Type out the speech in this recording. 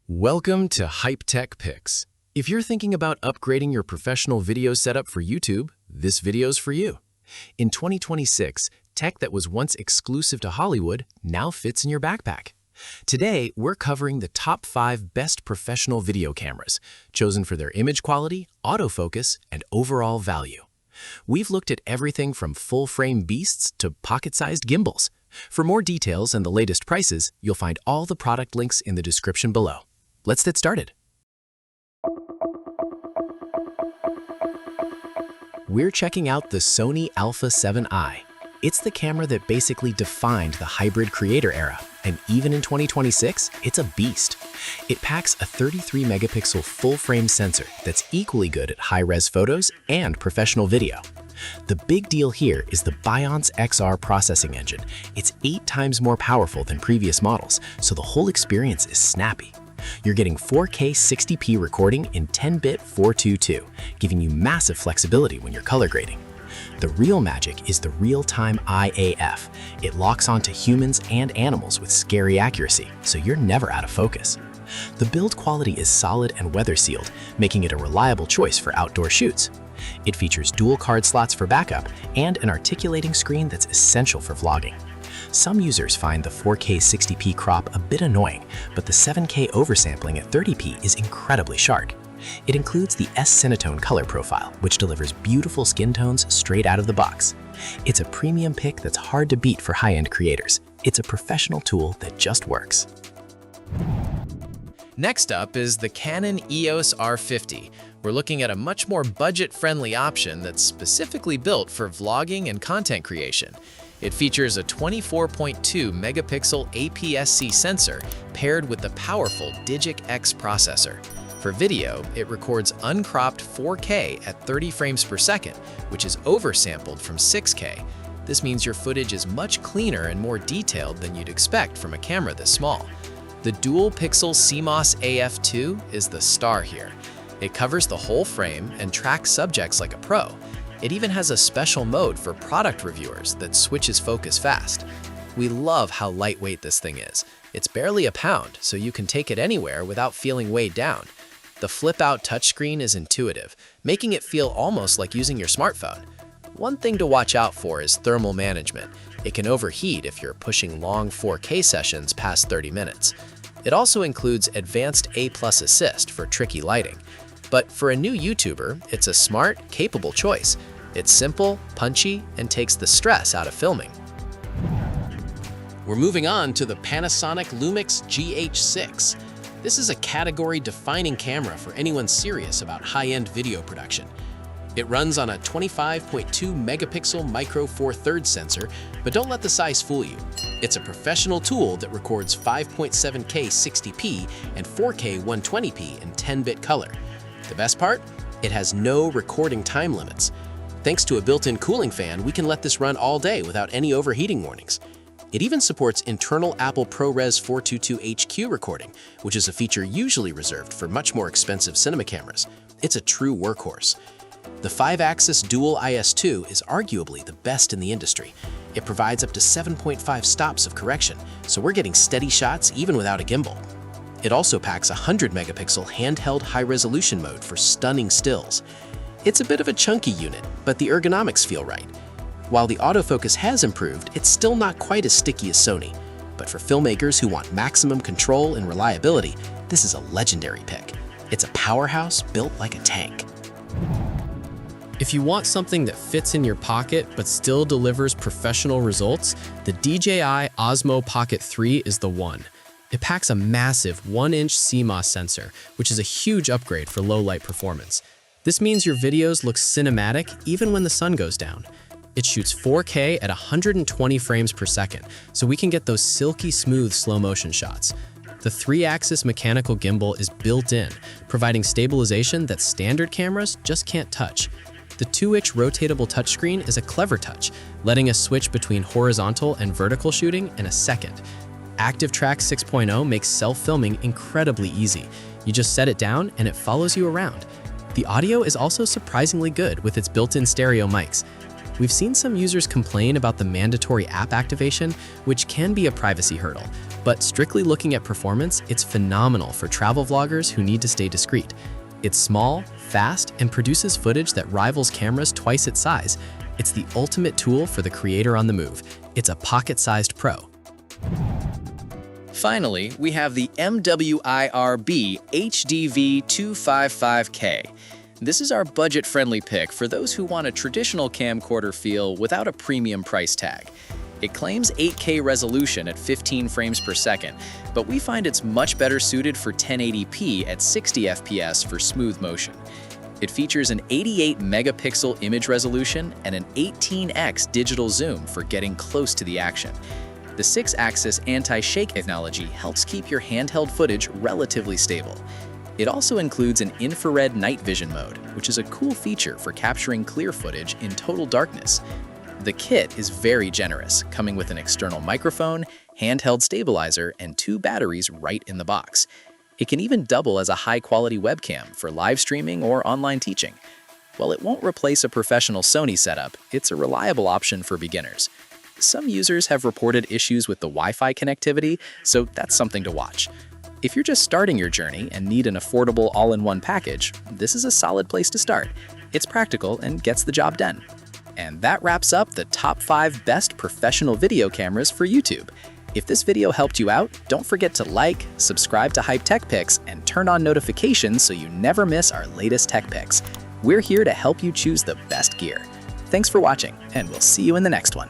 Welcome to Hype Tech Picks. If you're thinking about upgrading your professional video setup for YouTube, this video's for you. In 2026, tech that was once exclusive to Hollywood now fits in your backpack. Today, we're covering the top 5 best professional video cameras, chosen for their image quality, autofocus, and overall value. We've looked at everything from full-frame beasts to pocket-sized gimbals. For more details and the latest prices, you'll find all the product links in the description below. Let's get started. We're checking out the Sony Alpha 7i. It's the camera that basically defined the hybrid creator era, and even in 2026, it's a beast. It packs a 33-megapixel full-frame sensor that's equally good at high-res photos and professional video. The big deal here is the Bionz XR processing engine. It's 8 times more powerful than previous models, so the whole experience is snappy. You're getting 4K 60p recording in 10-bit 422, giving you massive flexibility when you're color grading. The real magic is the real-time IAF. It locks onto humans and animals with scary accuracy, so you're never out of focus. The build quality is solid and weather-sealed, making it a reliable choice for outdoor shoots. It features dual card slots for backup and an articulating screen that's essential for vlogging. Some users find the 4K 60p crop a bit annoying, but the 7K oversampling at 30p is incredibly sharp. It includes the S-Cinetone color profile, which delivers beautiful skin tones straight out of the box. It's a premium pick that's hard to beat for high-end creators. It's a professional tool that just works. Next up is the Canon EOS R50. We're looking at a much more budget-friendly option that's specifically built for vlogging and content creation. It features a 24.2 megapixel aps-c sensor paired with the powerful DJI-X processor. For video, it records uncropped 4K at 30 frames per second, which is oversampled from 6K. This means your footage is much cleaner and more detailed than you'd expect from a camera this small. The dual-pixel CMOS AF2 is the star here. It covers the whole frame and tracks subjects like a pro. It even has a special mode for product reviewers that switches focus fast. We love how lightweight this thing is. It's barely a pound, so you can take it anywhere without feeling weighed down. The flip-out touchscreen is intuitive, making it feel almost like using your smartphone. One thing to watch out for is thermal management. It can overheat if you're pushing long 4K sessions past 30 minutes. It also includes advanced A+ assist for tricky lighting. But for a new YouTuber, it's a smart, capable choice. It's simple, punchy, and takes the stress out of filming. We're moving on to the Panasonic LUMIX GH6. This is a category-defining camera for anyone serious about high-end video production. It runs on a 25.2 megapixel micro four thirds sensor, but don't let the size fool you. It's a professional tool that records 5.7K 60p and 4K 120p in 10-bit color. The best part? It has no recording time limits. Thanks to a built-in cooling fan, we can let this run all day without any overheating warnings. It even supports internal Apple ProRes 422 HQ recording, which is a feature usually reserved for much more expensive cinema cameras. It's a true workhorse. The 5-axis dual IS2 is arguably the best in the industry. It provides up to 7.5 stops of correction, so we're getting steady shots even without a gimbal. It also packs a 100-megapixel handheld high-resolution mode for stunning stills. It's a bit of a chunky unit, but the ergonomics feel right. While the autofocus has improved, it's still not quite as sticky as Sony. But for filmmakers who want maximum control and reliability, this is a legendary pick. It's a powerhouse built like a tank. If you want something that fits in your pocket but still delivers professional results, the DJI Osmo Pocket 3 is the one. It packs a massive 1-inch CMOS sensor, which is a huge upgrade for low-light performance. This means your videos look cinematic even when the sun goes down. It shoots 4K at 120 frames per second, so we can get those silky smooth slow-motion shots. The 3-axis mechanical gimbal is built in, providing stabilization that standard cameras just can't touch. The 2-inch rotatable touchscreen is a clever touch, letting us switch between horizontal and vertical shooting in a second. ActiveTrack 6.0 makes self-filming incredibly easy. You just set it down and it follows you around. The audio is also surprisingly good with its built-in stereo mics. We've seen some users complain about the mandatory app activation, which can be a privacy hurdle. But strictly looking at performance, it's phenomenal for travel vloggers who need to stay discreet. It's small, fast, and produces footage that rivals cameras twice its size. It's the ultimate tool for the creator on the move. It's a pocket-sized pro. Finally, we have the MWIRB HDV-255K. This is our budget-friendly pick for those who want a traditional camcorder feel without a premium price tag. It claims 8K resolution at 15 frames per second, but we find it's much better suited for 1080p at 60 FPS for smooth motion. It features an 88 megapixel image resolution and an 18x digital zoom for getting close to the action. The 6-axis anti-shake technology helps keep your handheld footage relatively stable. It also includes an infrared night vision mode, which is a cool feature for capturing clear footage in total darkness. The kit is very generous, coming with an external microphone, handheld stabilizer, and 2 batteries right in the box. It can even double as a high-quality webcam for live streaming or online teaching. While it won't replace a professional Sony setup, it's a reliable option for beginners. Some users have reported issues with the Wi-Fi connectivity, so that's something to watch. If you're just starting your journey and need an affordable all-in-one package, this is a solid place to start. It's practical and gets the job done. And that wraps up the top 5 best professional video cameras for YouTube. If this video helped you out, don't forget to like, subscribe to Hype Tech Picks, and turn on notifications so you never miss our latest tech picks. We're here to help you choose the best gear. Thanks for watching, and we'll see you in the next one.